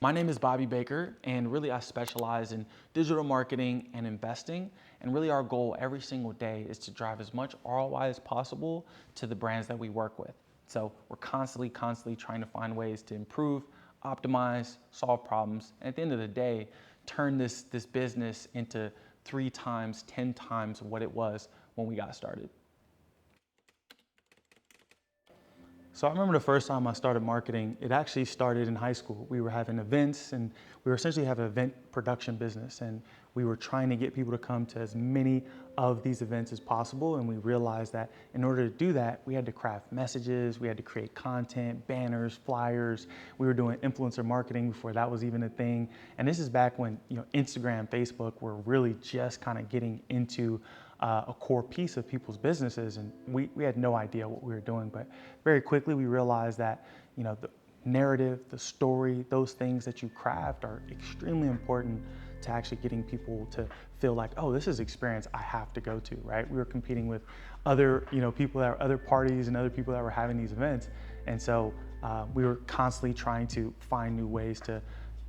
My name is Bobby Baker, and really I specialize in digital marketing and investing. And really our goal every single day is to drive as much ROI as possible to the brands that we work with. So we're constantly trying to find ways to improve, optimize, solve problems, and at the end of the day, turn this business into 3 times, 10 times what it was when we got started. So I remember the first time I started marketing, it actually started in high school. We were having events and we were essentially having an event production business, and we were trying to get people to come to as many of these events as possible. And we realized that in order to do that, we had to craft messages, we had to create content, banners, flyers. We were doing influencer marketing before that was even a thing. And this is back when Instagram, Facebook were really just kind of getting into a core piece of people's businesses, and we had no idea what we were doing. But very quickly we realized that the narrative, the story, those things that you craft are extremely important to actually getting people to feel like, oh, this is an experience I have to go to, right? We were competing with other people that were other parties and other people that were having these events, and so we were constantly trying to find new ways to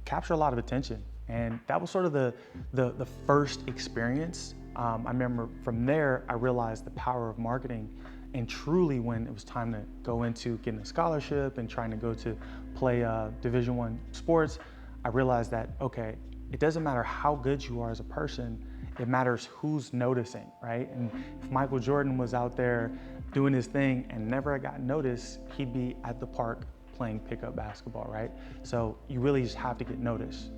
capture a lot of attention. And that was sort of the first experience. I remember from there, I realized the power of marketing. And truly, when it was time to go into getting a scholarship and trying to go to play Division I sports, I realized that, okay, it doesn't matter how good you are as a person, it matters who's noticing, right? And if Michael Jordan was out there doing his thing and never got noticed, he'd be at the park playing pickup basketball, right? So you really just have to get noticed.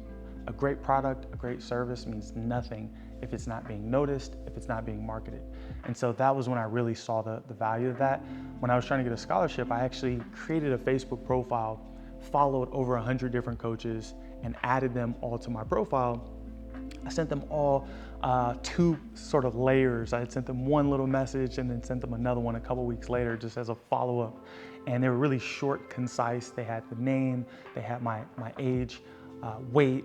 A great product, a great service means nothing if it's not being noticed, if it's not being marketed. And so that was when I really saw the value of that. When I was trying to get a scholarship, I actually created a Facebook profile, followed over 100 different coaches, and added them all to my profile. I sent them all 2 sort of layers. I had sent them one little message and then sent them another one a couple weeks later just as a follow-up. And they were really short, concise. They had the name, they had my age, weight,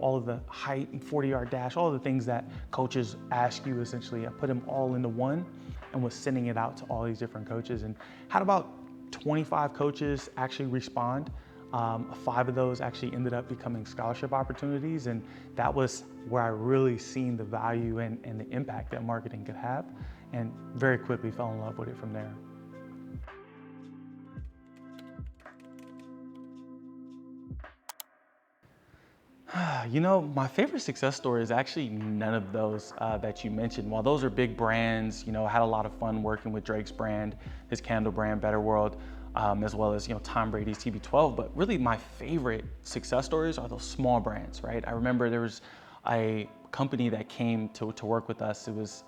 all of the height and 40-yard dash, all of the things that coaches ask you essentially. I put them all into one and was sending it out to all these different coaches, and had about 25 coaches actually respond. 5 of those actually ended up becoming scholarship opportunities, and that was where I really seen the value and the impact that marketing could have, and very quickly fell in love with it from there. My favorite success story is actually none of those that you mentioned. While those are big brands, I had a lot of fun working with Drake's brand, his candle brand, Better World, as well as, Tom Brady's TB12. But really my favorite success stories are those small brands, right? I remember there was a company that came to work with us. It was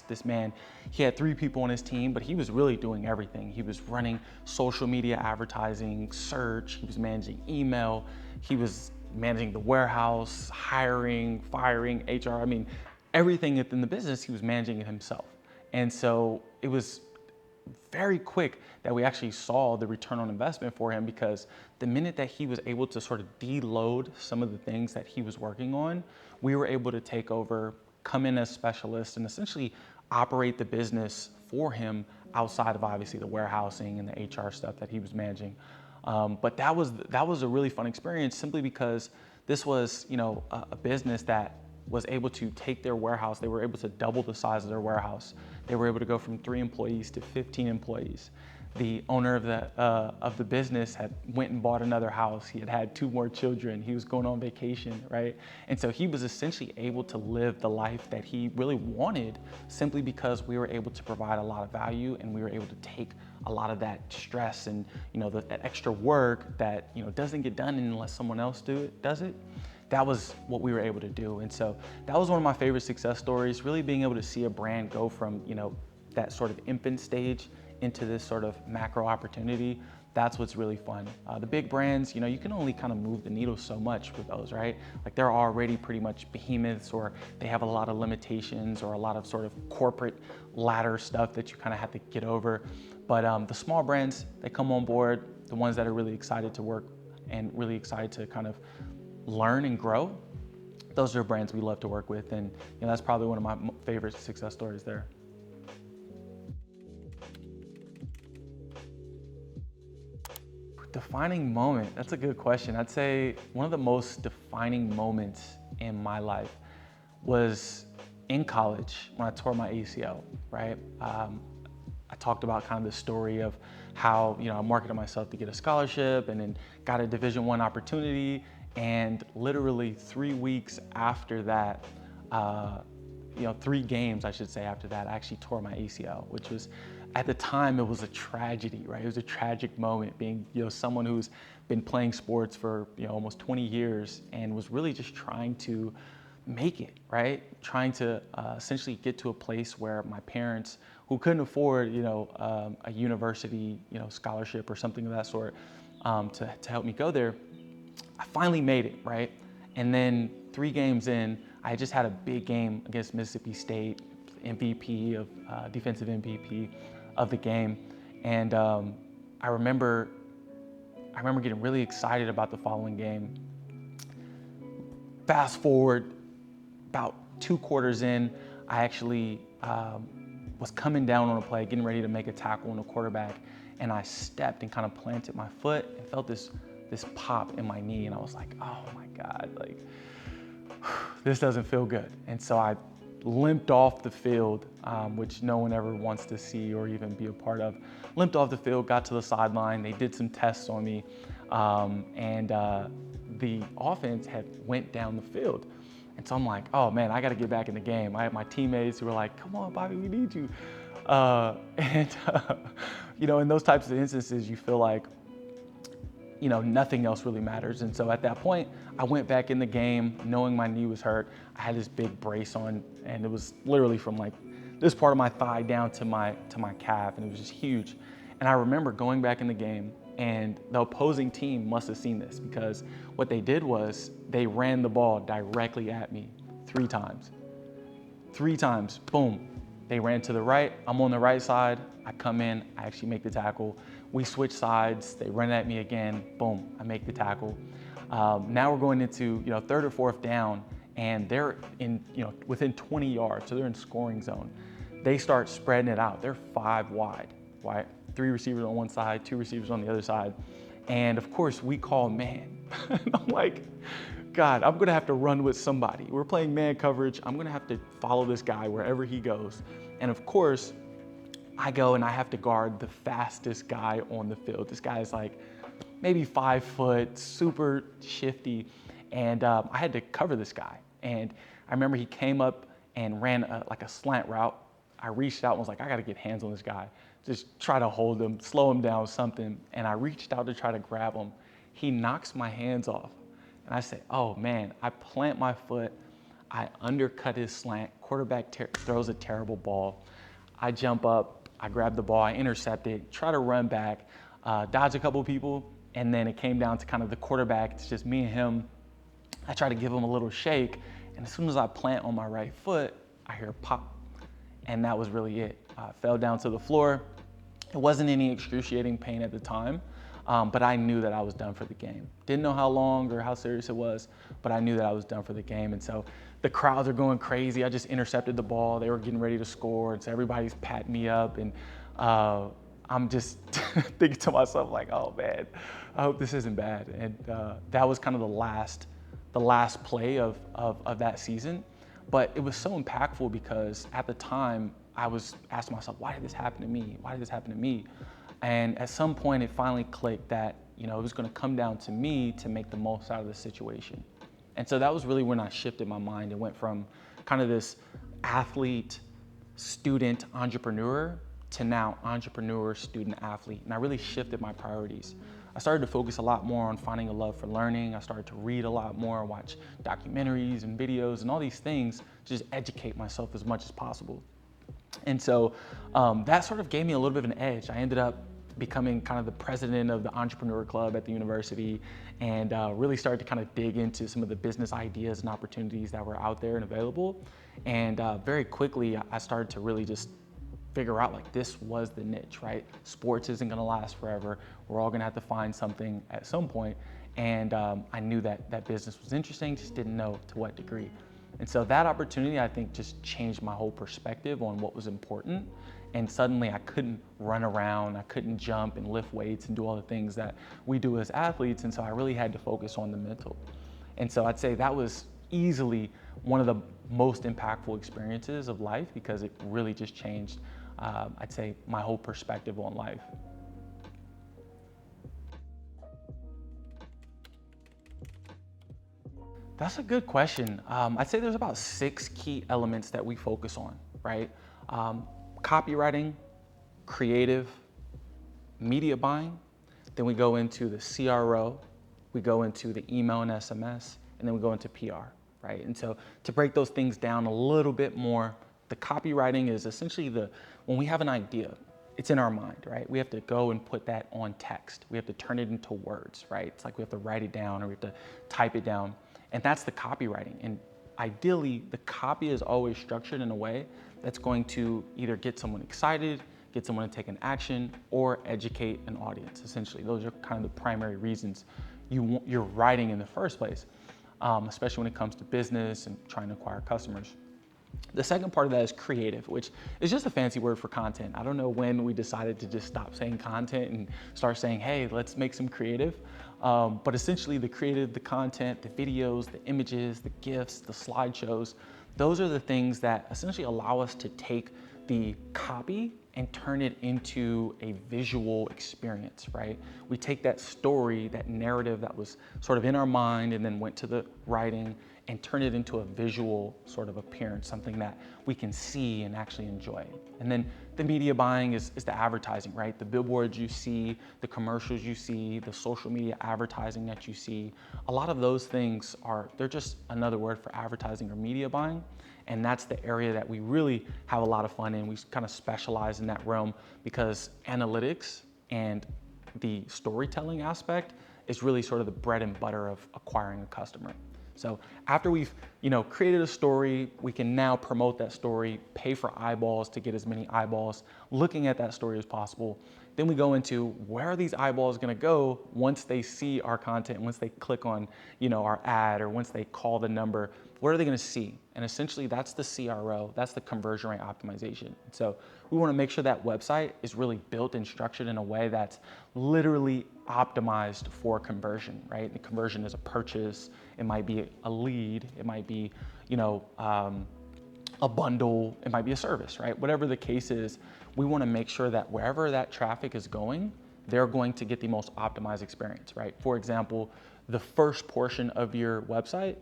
this man. He had 3 people on his team, but he was really doing everything. He was running social media advertising, search, he was managing email, he was managing the warehouse, hiring, firing, HR. I mean, everything within the business, he was managing it himself. And so it was very quick that we actually saw the return on investment for him, because the minute that he was able to sort of deload some of the things that he was working on, we were able to take over, come in as specialists, and essentially operate the business for him outside of obviously the warehousing and the HR stuff that he was managing. But that was a really fun experience, simply because this was a business that was able to take their warehouse. They were able to double the size of their warehouse. They were able to go from 3 employees to 15 employees. The owner of the business had went and bought another house. He had 2 more children. He was going on vacation, right? And so he was essentially able to live the life that he really wanted, simply because we were able to provide a lot of value, and we were able to take a lot of that stress and that extra work that doesn't get done unless someone else does it. That was what we were able to do. And so that was one of my favorite success stories, really being able to see a brand go from that sort of infant stage into this sort of macro opportunity. That's what's really fun. The big brands, you can only kind of move the needle so much with those, right? Like, they're already pretty much behemoths, or they have a lot of limitations, or a lot of sort of corporate ladder stuff that you kind of have to get over. But the small brands, they come on board, the ones that are really excited to work and really excited to kind of learn and grow, those are brands we love to work with. And that's probably one of my favorite success stories there. Defining moment, that's a good question. I'd say one of the most defining moments in my life was in college when I tore my ACL, right? I talked about kind of the story of how, I marketed myself to get a scholarship and then got a Division I opportunity. And literally 3 weeks after that, 3 games, I should say, after that, I actually tore my ACL, which was, at the time, it was a tragedy, right? It was a tragic moment being, someone who's been playing sports for, almost 20 years and was really just trying to make it, right? Trying to essentially get to a place where my parents, who couldn't afford, a university, scholarship or something of that sort, to help me go there, I finally made it, right? And then 3 games in, I just had a big game against Mississippi State, MVP of defensive MVP of the game, and I remember getting really excited about the following game. Fast forward about 2 quarters in, I actually was coming down on a play, getting ready to make a tackle on the quarterback, and I stepped and kind of planted my foot and felt this pop in my knee, and I was like, oh my God, like, this doesn't feel good. And so I limped off the field, which no one ever wants to see or even be a part of. Limped off the field, got to the sideline. They did some tests on me, and the offense had went down the field. And so I'm like, oh man, I got to get back in the game. I had my teammates who were like, come on, Bobby, we need you. In those types of instances, you feel like, nothing else really matters. And so at that point, I went back in the game knowing my knee was hurt. I had this big brace on, and it was literally from like this part of my thigh down to my calf, and it was just huge. And I remember going back in the game, and the opposing team must have seen this, because what they did was they ran the ball directly at me 3 times. 3 times, boom. They ran to the right, I'm on the right side, I come in, I actually make the tackle. We switch sides, they run at me again, boom, I make the tackle. Now we're going into 3rd or 4th down, and they're in within 20 yards, so they're in scoring zone. They start spreading it out. They're 5 wide, right? 3 receivers on one side, 2 receivers on the other side, and of course we call man. And I'm like, God, I'm gonna have to run with somebody. We're playing man coverage. I'm gonna have to follow this guy wherever he goes. And of course, I go and I have to guard the fastest guy on the field. This guy is like maybe 5 foot, super shifty. And I had to cover this guy. And I remember he came up and ran like a slant route. I reached out and was like, I gotta get hands on this guy. Just try to hold him, slow him down, something. And I reached out to try to grab him. He knocks my hands off. And I say, oh man, I plant my foot, I undercut his slant, quarterback throws a terrible ball. I jump up, I grab the ball, I intercept it, try to run back, dodge a couple of people, and then it came down to kind of the quarterback. It's just me and him. I try to give him a little shake, and as soon as I plant on my right foot, I hear pop, and that was really it. I fell down to the floor. It wasn't any excruciating pain at the time, but I knew that I was done for the game. Didn't know how long or how serious it was, but I knew that I was done for the game. And so the crowds are going crazy. I just intercepted the ball. They were getting ready to score, and so everybody's patting me up, and I'm just thinking to myself like, oh man, I hope this isn't bad. And that was kind of the last play of that season. But it was so impactful because at the time I was asking myself, why did this happen to me? Why did this happen to me? And at some point it finally clicked that, it was gonna come down to me to make the most out of the situation. And so that was really when I shifted my mind and went from kind of this athlete, student, entrepreneur to now entrepreneur, student, athlete. And I really shifted my priorities. I started to focus a lot more on finding a love for learning. I started to read a lot more, watch documentaries and videos and all these things to just educate myself as much as possible. And so that sort of gave me a little bit of an edge. I ended up becoming kind of the president of the entrepreneur club at the university, and really started to kind of dig into some of the business ideas and opportunities that were out there and available. And very quickly, I started to really just figure out like this was the niche, right? Sports isn't gonna last forever. We're all gonna have to find something at some point. And I knew that business was interesting, just didn't know to what degree. And so that opportunity, I think, just changed my whole perspective on what was important. And suddenly I couldn't run around, I couldn't jump and lift weights and do all the things that we do as athletes. And so I really had to focus on the mental. And so I'd say that was easily one of the most impactful experiences of life, because it really just changed, I'd say, my whole perspective on life. That's a good question. I'd say there's about 6 key elements that we focus on, right? Copywriting, creative, media buying, then we go into the CRO, we go into the email and SMS, and then we go into PR, right? And so to break those things down a little bit more, the copywriting is essentially when we have an idea, it's in our mind, right? We have to go and put that on text. We have to turn it into words, right? It's like we have to write it down or we have to type it down. And that's the copywriting. And ideally, the copy is always structured in a way that's going to either get someone excited, get someone to take an action, or educate an audience. Essentially, those are kind of the primary reasons you're writing in the first place, especially when it comes to business and trying to acquire customers. The second part of that is creative, which is just a fancy word for content. I don't know when we decided to just stop saying content and start saying, hey, let's make some creative. But essentially the creative, the content, the videos, the images, the GIFs, the slideshows, those are the things that essentially allow us to take the copy and turn it into a visual experience, right? We take that story, that narrative that was sort of in our mind and then went to the writing and turn it into a visual sort of appearance, something that we can see and actually enjoy. And then the media buying is the advertising, right? The billboards you see, the commercials you see, the social media advertising that you see, a lot of those things they're just another word for advertising or media buying. And that's the area that we really have a lot of fun in. We kind of specialize in that realm because analytics and the storytelling aspect is really sort of the bread and butter of acquiring a customer. So after we've created a story, we can now promote that story, pay for eyeballs to get as many eyeballs looking at that story as possible. Then we go into where are these eyeballs going to go once they see our content, once they click on our ad, or once they call the number, what are they going to see? And essentially that's the CRO, that's the conversion rate optimization. So we want to make sure that website is really built and structured in a way that's literally optimized for conversion, right? The conversion is a purchase, it might be a lead, it might be, a bundle, it might be a service, right? Whatever the case is, we want to make sure that wherever that traffic is going, they're going to get the most optimized experience, right? For example, the first portion of your website,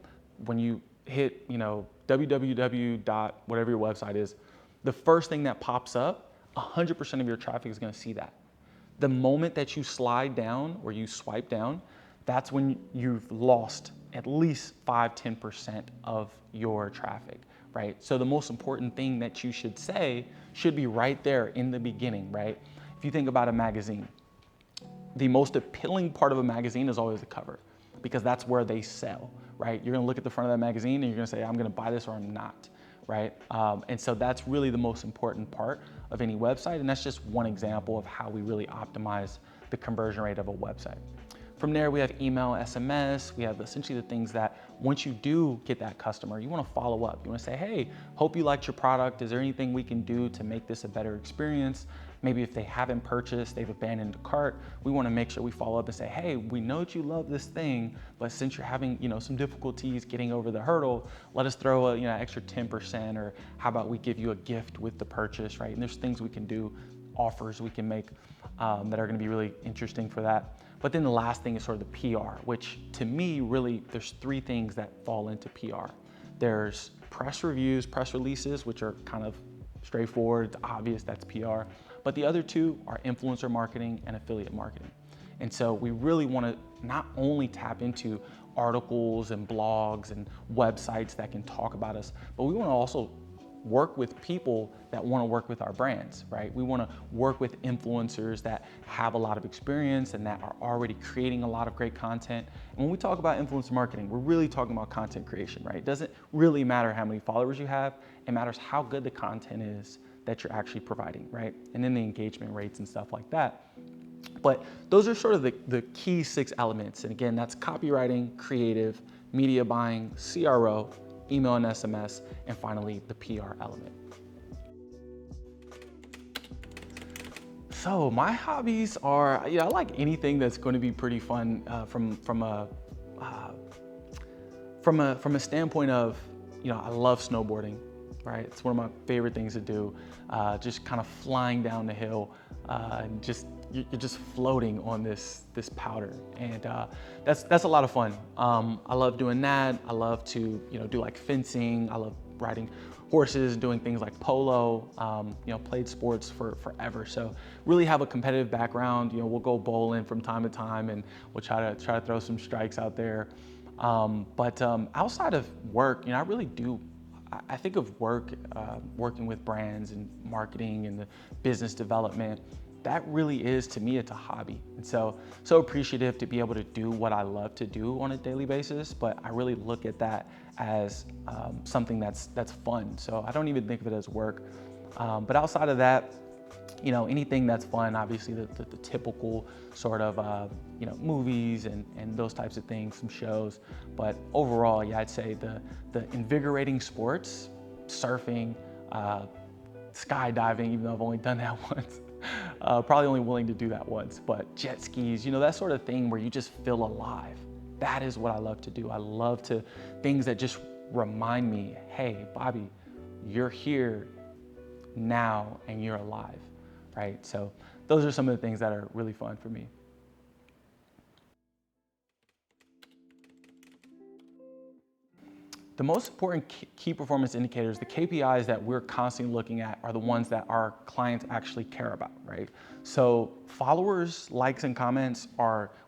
when you hit, www. whatever your website is, the first thing that pops up, 100% of your traffic is going to see that. The moment that you slide down or you swipe down, that's when you've lost at least 5-10% of your traffic, right? So the most important thing that you should say should be right there in the beginning, right? If you think about a magazine, the most appealing part of a magazine is always the cover, because that's where they sell, right? You're gonna look at the front of that magazine and you're gonna say, I'm gonna buy this or I'm not, right? And so that's really the most important part of any website. And that's just one example of how we really optimize the conversion rate of a website. From there, we have email, SMS. We have essentially the things that once you do get that customer, you want to follow up. You want to say, hey, hope you liked your product. Is there anything we can do to make this a better experience? Maybe if they haven't purchased, they've abandoned the cart, we want to make sure we follow up and say, hey, we know that you love this thing, but since you're having some difficulties getting over the hurdle, let us throw a extra 10%, or how about we give you a gift with the purchase, right? And there's things we can do, offers we can make that are going to be really interesting for that. But then the last thing is sort of the PR, which to me, really, there's 3 things that fall into PR. There's press reviews, press releases, which are kind of straightforward, it's obvious, that's PR. But the other 2 are influencer marketing and affiliate marketing. And so we really want to not only tap into articles and blogs and websites that can talk about us, but we want to also work with people that want to work with our brands, right? We want to work with influencers that have a lot of experience and that are already creating a lot of great content. And when we talk about influencer marketing, we're really talking about content creation, right? It doesn't really matter how many followers you have, it matters how good the content is that you're actually providing, right? And then the engagement rates and stuff like that. But those are sort of the key 6 elements. And again, that's copywriting, creative, media buying, CRO, email and SMS, and finally the PR element. So my hobbies are, I like anything that's going to be pretty fun uh, from a standpoint of, I love snowboarding, right? It's one of my favorite things to do. Just kind of flying down the hill, and you're just floating on this powder, and that's a lot of fun. I love doing that. I love to do like fencing. I love riding horses, doing things like polo. Played sports for forever, so really have a competitive background. We'll go bowling from time to time, and we'll try to throw some strikes out there. But outside of work, I really do. I think of work, working with brands and marketing and the business development. That really is, to me, it's a hobby. And so appreciative to be able to do what I love to do on a daily basis. But I really look at that as something that's fun. So I don't even think of it as work. But outside of that, anything that's fun, obviously the typical sort of, movies and those types of things, some shows. But overall, yeah, I'd say the invigorating sports, surfing, skydiving, even though I've only done that once, probably only willing to do that once, but jet skis, that sort of thing where you just feel alive. That is what I love to do. I love things that just remind me, hey, Bobby, you're here now and you're alive. Right? So those are some of the things that are really fun for me. The most important key performance indicators, the KPIs that we're constantly looking at, are the ones that our clients actually care about, right? So followers, likes, and comments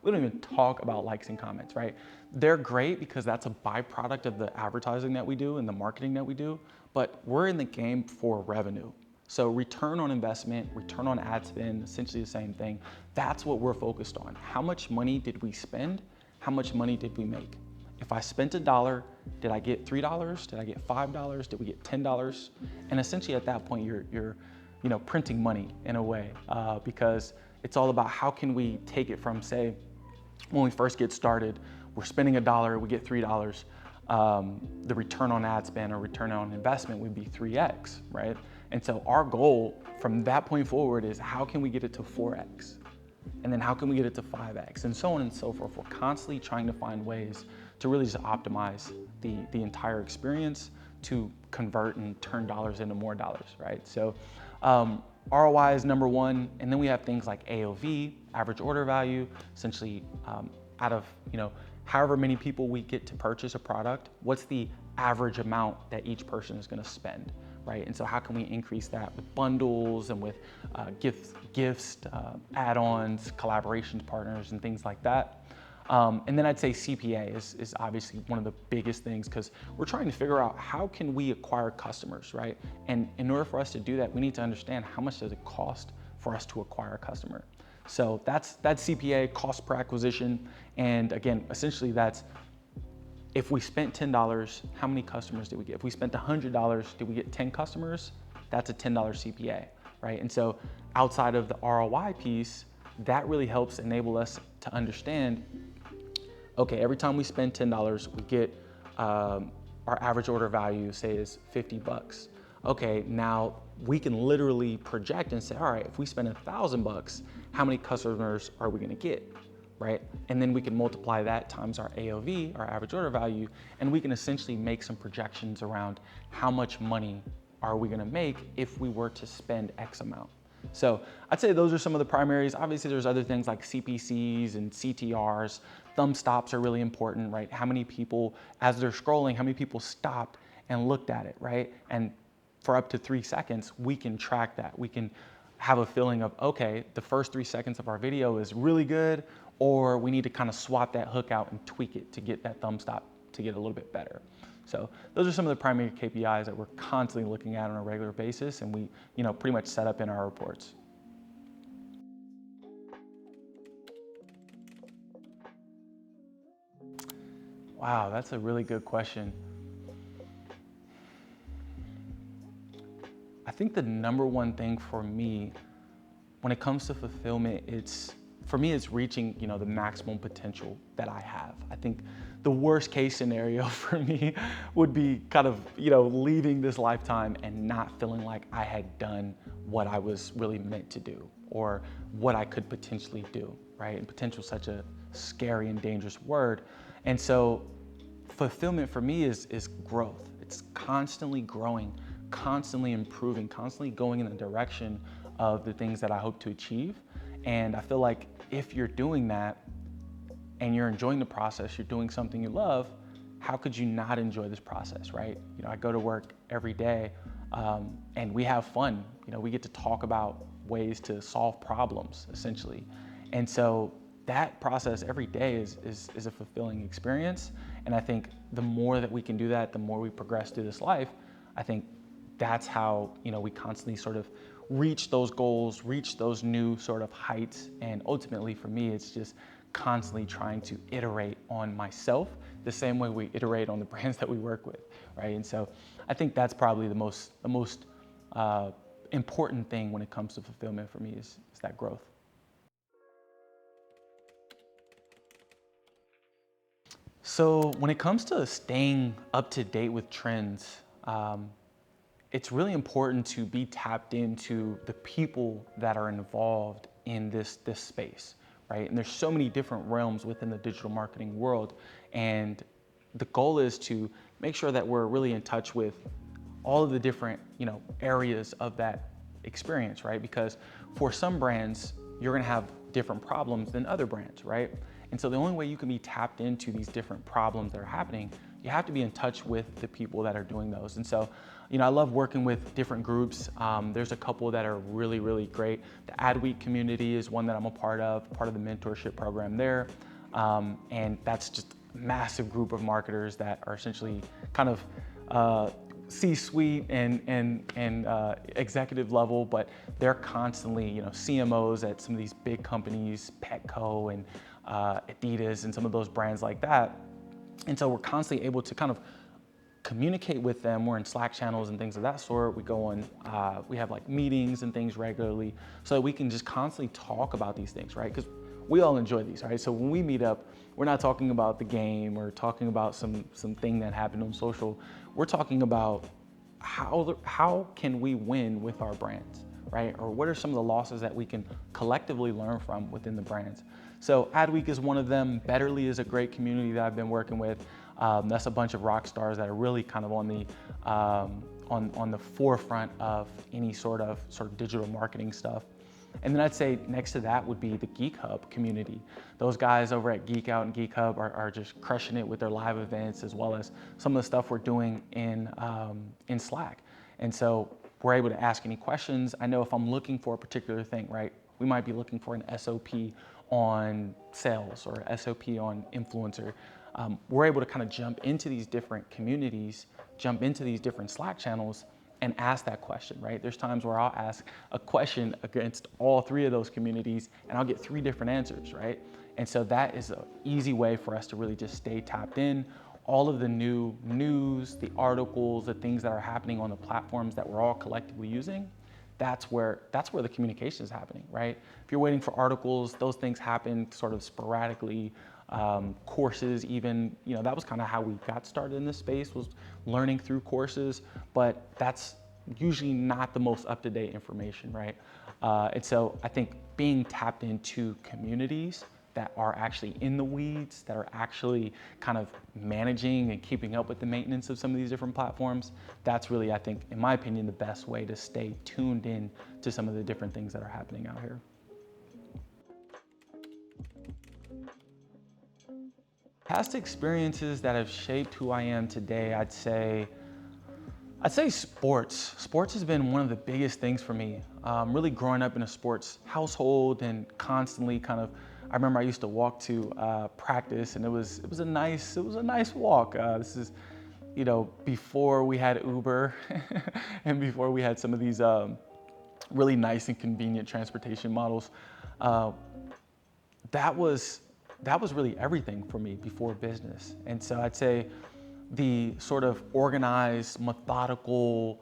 we don't even talk about likes and comments, right? They're great because that's a byproduct of the advertising that we do and the marketing that we do, but we're in the game for revenue. So return on investment, return on ad spend, essentially the same thing. That's what we're focused on. How much money did we spend? How much money did we make? If I spent $1, did I get $3? Did I get $5? Did we get $10? And essentially at that point, you're printing money in a way, because it's all about how can we take it from, say, when we first get started, we're spending $1, we get $3. The return on ad spend or return on investment would be 3x, right? And so our goal from that point forward is how can we get it to 4x? And then how can we get it to 5x? And so on and so forth. We're constantly trying to find ways to really just optimize the entire experience to convert and turn dollars into more dollars, right? So ROI is number one. And then we have things like AOV, average order value, essentially out of, however many people we get to purchase a product, what's the average amount that each person is gonna spend, right? And so how can we increase that with bundles and with gifts, add-ons, collaborations, partners, and things like that. And then I'd say CPA is obviously one of the biggest things, because we're trying to figure out how can we acquire customers, right? And in order for us to do that, we need to understand how much does it cost for us to acquire a customer. So that's CPA, cost per acquisition. And again, essentially that's, if we spent $10, how many customers did we get? If we spent $100, did we get 10 customers? That's a $10 CPA, right? And so outside of the ROI piece, that really helps enable us to understand, okay, every time we spend $10, we get our average order value, say, is $50. Okay, now we can literally project and say, all right, if we spend $1,000, how many customers are we gonna get, right? And then we can multiply that times our AOV, our average order value, and we can essentially make some projections around how much money are we gonna make if we were to spend X amount. So I'd say those are some of the primaries. Obviously there's other things like CPCs and CTRs. Thumb stops are really important, right? How many people, as they're scrolling, how many people stopped and looked at it, right? And for up to 3 seconds, we can track that. We can have a feeling of, okay, the first 3 seconds of our video is really good, or we need to kind of swap that hook out and tweak it to get that thumb stop to get a little bit better. So those are some of the primary KPIs that we're constantly looking at on a regular basis, and we, pretty much set up in our reports. Wow, that's a really good question. I think the number one thing for me when it comes to fulfillment, it's reaching, the maximum potential that I have. I think the worst case scenario for me would be kind of, leaving this lifetime and not feeling like I had done what I was really meant to do, or what I could potentially do, right? And potential is such a scary and dangerous word. And so fulfillment for me is growth. It's constantly growing, constantly improving, constantly going in the direction of the things that I hope to achieve. And I feel like if you're doing that and you're enjoying the process, you're doing something you love, how could you not enjoy this process, right? You know, I go to work every day and we have fun. You know, we get to talk about ways to solve problems, essentially. And so that process every day is a fulfilling experience. And I think the more that we can do that, the more we progress through this life, I think that's how, you know, we constantly sort of reach those goals, reach those new sort of heights. And ultimately for me, it's just constantly trying to iterate on myself the same way we iterate on the brands that we work with, right? And so I think that's probably the most important thing when it comes to fulfillment for me is that growth. So when it comes to staying up to date with trends, it's really important to be tapped into the people that are involved in this space, right? And there's so many different realms within the digital marketing world. And the goal is to make sure that we're really in touch with all of the different, you know, areas of that experience, right? Because for some brands, you're gonna have different problems than other brands, right? And so the only way you can be tapped into these different problems that are happening, you have to be in touch with the people that are doing those. And so, you know, I love working with different groups. There's a couple that are really, really great. The Adweek community is one that I'm a part of the mentorship program there. And that's just a massive group of marketers that are essentially kind of C-suite and executive level, but they're constantly, you know, CMOs at some of these big companies, Petco and Adidas and some of those brands like that. And so we're constantly able to kind of communicate with them. We're in Slack channels and things of that sort. We go on, we have like meetings and things regularly so that we can just constantly talk about these things, right? Because we all enjoy these, right? So when we meet up, we're not talking about the game or talking about something that happened on social. We're talking about how can we win with our brands, right? Or what are some of the losses that we can collectively learn from within the brands? So Adweek is one of them. Betterly is a great community that I've been working with. That's a bunch of rock stars that are really kind of on the forefront of any sort of digital marketing stuff. And then I'd say next to that would be the Geek Hub community. Those guys over at Geek Out and Geek Hub are just crushing it with their live events, as well as some of the stuff we're doing in Slack. And so we're able to ask any questions. I know if I'm looking for a particular thing, right? We might be looking for an SOP on sales or SOP on influencer. We're able to kind of jump into these different communities, jump into these different Slack channels and ask that question, right? There's times where I'll ask a question against all three of those communities and I'll get 3 different answers, right? And so that is an easy way for us to really just stay tapped in. All of the new news, the articles, the things that are happening on the platforms that we're all collectively using, that's where the communication is happening, right? If you're waiting for articles, those things happen sort of sporadically. Courses even, you know, that was kind of how we got started in this space, was learning through courses, but that's usually not the most up-to-date information, right? And so I think being tapped into communities that are actually in the weeds, that are actually kind of managing and keeping up with the maintenance of some of these different platforms, that's really, I think, in my opinion, the best way to stay tuned in to some of the different things that are happening out here. Past experiences that have shaped who I am today, I'd say sports. Sports has been one of the biggest things for me. Really growing up in a sports household and constantly kind of, I remember I used to walk to practice and it was a nice walk. This is, you know, before we had Uber and before we had some of these really nice and convenient transportation models. That was really everything for me before business. And so I'd say the sort of organized, methodical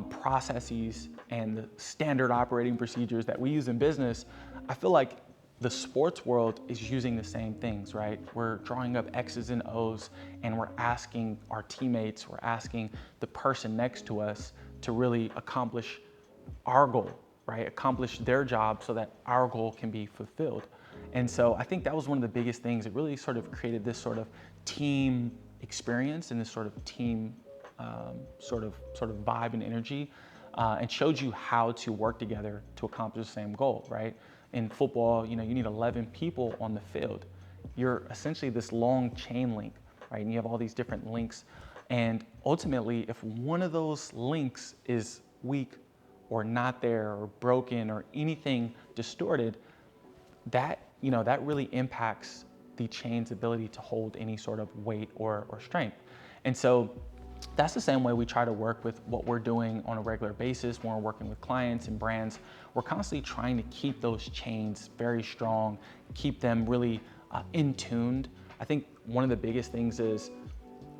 processes and the standard operating procedures that we use in business, I feel like the sports world is using the same things, right? We're drawing up X's and O's and we're asking our teammates, we're asking the person next to us to really accomplish our goal, right? Accomplish their job so that our goal can be fulfilled. And so I think that was one of the biggest things. It really sort of created this sort of team experience and this sort of team sort of vibe and energy, and showed you how to work together to accomplish the same goal, right? In football, you need 11 people on the field. You're essentially this long chain link, right? And you have all these different links. And ultimately, if one of those links is weak or not there or broken or anything distorted, that really impacts the chain's ability to hold any sort of weight or strength. And so that's the same way we try to work with what we're doing on a regular basis when we're working with clients and brands. We're constantly trying to keep those chains very strong, keep them really in tuned. I think one of the biggest things is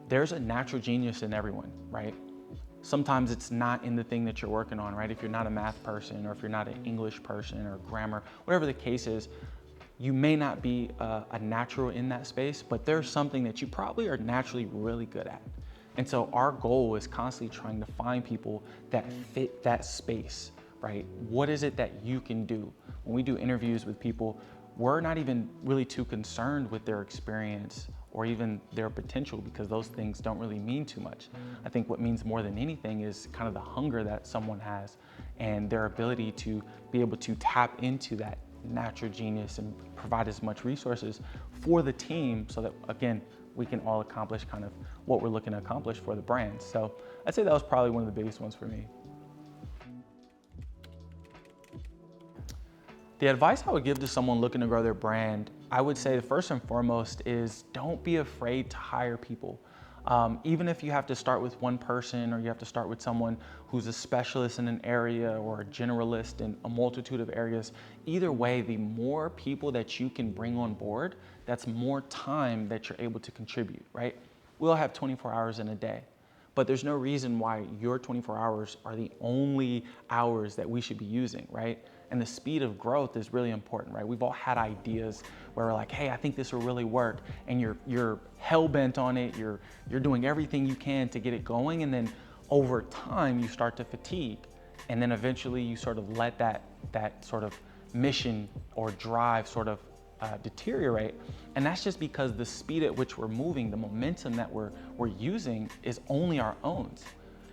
there's a natural genius in everyone, right? Sometimes it's not in the thing that you're working on, right? If you're not a math person or if you're not an English person or grammar, whatever the case is, you may not be a natural in that space, but there's something that you probably are naturally really good at. And so our goal is constantly trying to find people that fit that space, right? What is it that you can do? When we do interviews with people, we're not even really too concerned with their experience or even their potential, because those things don't really mean too much. I think what means more than anything is kind of the hunger that someone has and their ability to be able to tap into that natural genius and provide as much resources for the team so that, again, we can all accomplish kind of what we're looking to accomplish for the brand. So I'd say that was probably one of the biggest ones for me. The advice I would give to someone looking to grow their brand, I would say the first and foremost is don't be afraid to hire people. Even if you have to start with one person or you have to start with someone who's a specialist in an area or a generalist in a multitude of areas, either way, the more people that you can bring on board, that's more time that you're able to contribute, right? We all have 24 hours in a day, but there's no reason why your 24 hours are the only hours that we should be using, right? And the speed of growth is really important, right? We've all had ideas where we're like, hey, I think this will really work. And you're hell-bent on it. You're doing everything you can to get it going. And then over time, you start to fatigue. And then eventually you sort of let that sort of mission or drive sort of deteriorate. And that's just because the speed at which we're moving, the momentum that we're using is only our own.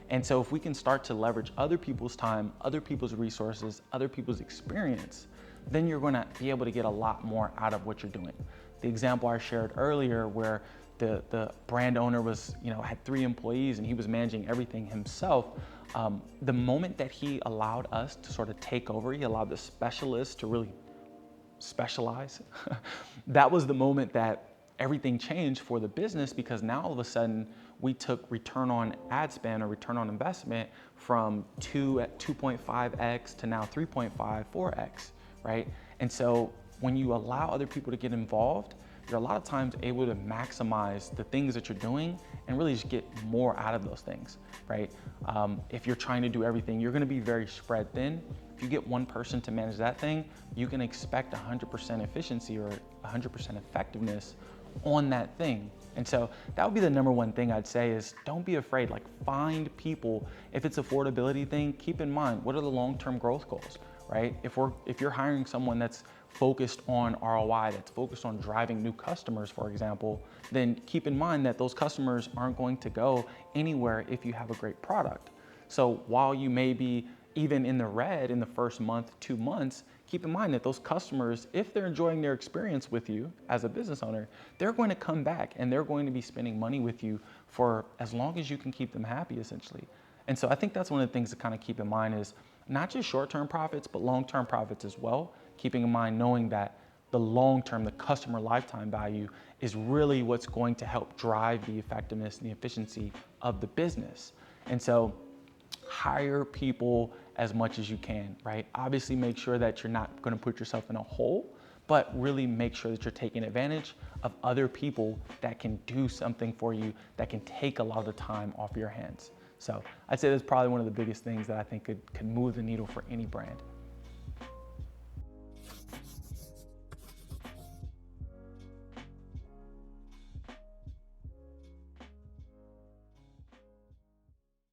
And so if we can start to leverage other people's time, other people's resources, other people's experience, then you're gonna be able to get a lot more out of what you're doing. The example I shared earlier where the brand owner had 3 employees and he was managing everything himself, the moment that he allowed us to sort of take over, he allowed the specialists to really specialize, that was the moment that everything changed for the business, because now all of a sudden we took return on ad spend or return on investment from 2.5x to now 3.5, 4x, right? And so when you allow other people to get involved, you're a lot of times able to maximize the things that you're doing and really just get more out of those things, right? If you're trying to do everything, you're gonna be very spread thin. If you get one person to manage that thing, you can expect 100% efficiency or 100% effectiveness on that thing. And so that would be the number one thing I'd say is don't be afraid, like find people. If it's affordability thing, keep in mind, what are the long-term growth goals, right? If you're hiring someone that's focused on ROI, that's focused on driving new customers, for example, then keep in mind that those customers aren't going to go anywhere if you have a great product. So while you may be even in the red in the first month, 2 months, keep in mind that those customers, if they're enjoying their experience with you as a business owner, they're going to come back and they're going to be spending money with you for as long as you can keep them happy, essentially. And so I think that's one of the things to kind of keep in mind is not just short-term profits, but long-term profits as well. Keeping in mind, knowing that the long-term, the customer lifetime value is really what's going to help drive the effectiveness and the efficiency of the business. And so hire people as much as you can, right? Obviously make sure that you're not gonna put yourself in a hole, but really make sure that you're taking advantage of other people that can do something for you, that can take a lot of the time off your hands. So I'd say that's probably one of the biggest things that I think could move the needle for any brand.